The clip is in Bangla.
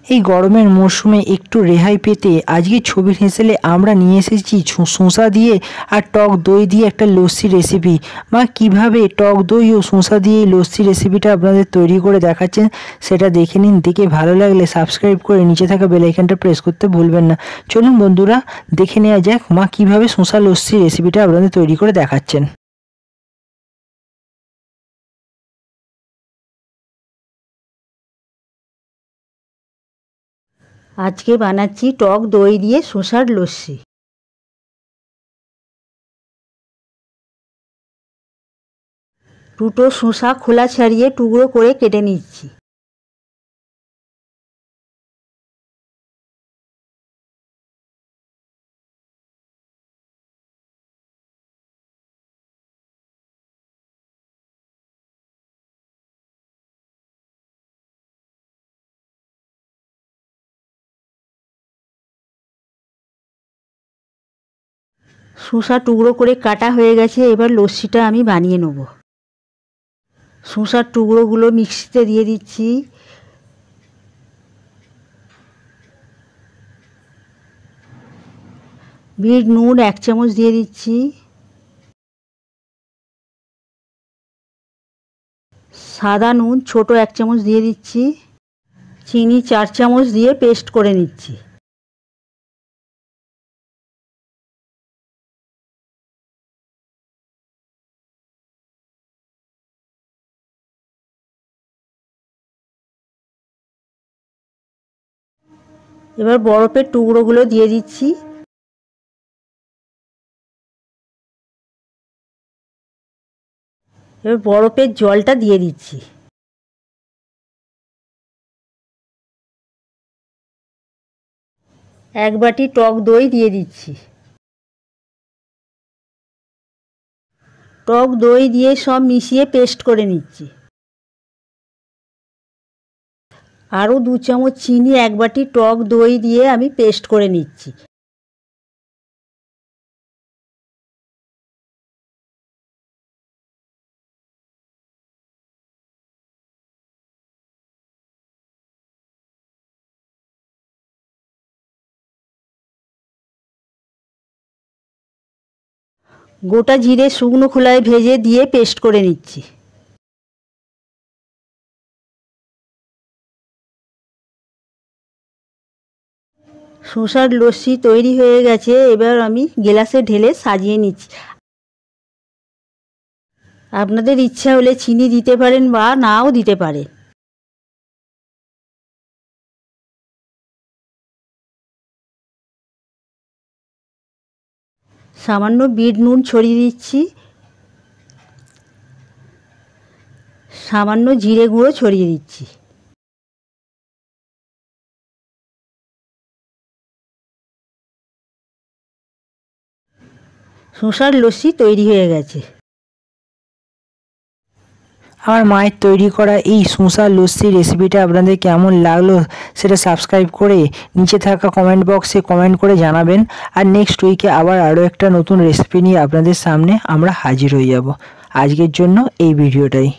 এই গরমের মরশুমে একটু রেহাই পেতে আজকে ছবির হেসেলে আমরা নিয়ে এসেছি শসা দিয়ে আর টক দই দিয়ে একটা লস্যি রেসিপি। বা কিভাবে টক দই ও শসা দিয়ে এই লস্যি রেসিপিটা আপনাদের তৈরি করে দেখাচ্ছেন সেটা দেখে নিন। দেখে ভালো লাগলে সাবস্ক্রাইব করে নিচে থাকা বেল আইকনটা প্রেস করতে ভুলবেন না। চলুন বন্ধুরা, দেখে নেওয়া যাক মা কিভাবে শসা লস্যি রেসিপিটা আপনাদের তৈরি করে দেখাচ্ছেন। আজকে বানাচ্ছি টক দই দিয়ে শসার লস্যি। দুটো শসা খোলা ছাড়িয়ে টুকরো করে কেটে নিচ্ছি। শসা টুকরো করে কাটা হয়ে গেছে, এবার লস্যিটা আমি বানিয়ে নেব। শসার টুকরোগুলো মিক্সিতে দিয়ে দিচ্ছি। বিট নুন 1 চামচ দিয়ে দিচ্ছি। সাদা নুন ছোট 1 চামচ দিয়ে দিচ্ছি। চিনি 4 চামচ দিয়ে পেস্ট করে নিচ্ছি। এবার বরফের টুকরোগুলো দিয়ে দিচ্ছি। এবার বরফের জলটা দিয়ে দিচ্ছি। এক বাটি টক দই দিয়ে দিচ্ছি। টক দই দিয়ে সব মিশিয়ে পেস্ট করে নিচ্ছি। আরও 2 চামচ চিনি 1 বাটি টক দই দিয়ে আমি পেস্ট করে নিচ্ছি। গোটা জিরে শুকনো খোলায় ভেজে দিয়ে পেস্ট করে নিচ্ছি। শসার লস্যি তৈরি হয়ে গেছে, এবার আমি গ্লাসে ঢেলে সাজিয়ে নিচ্ছি। আপনাদের ইচ্ছা হলে চিনি দিতে পারেন বা নাও দিতে পারেন। সামান্য বিট নুন ছড়িয়ে দিচ্ছি। সামান্য জিরে গুঁড়ো ছড়িয়ে দিচ্ছি। শসার লস্যি তৈরি হয়ে গেছে। আমার মায়ের তৈরি করা এই শসা লস্যি রেসিপিটা আপনাদের কেমন লাগলো সেটা সাবস্ক্রাইব করে নিচে থাকা কমেন্ট বক্সে কমেন্ট করে জানাবেন। আর নেক্সট উইকে আবার আরও একটা নতুন রেসিপি নিয়ে আপনাদের সামনে আমরা হাজির হয়ে যাব। আজকের জন্য এই ভিডিওটাই।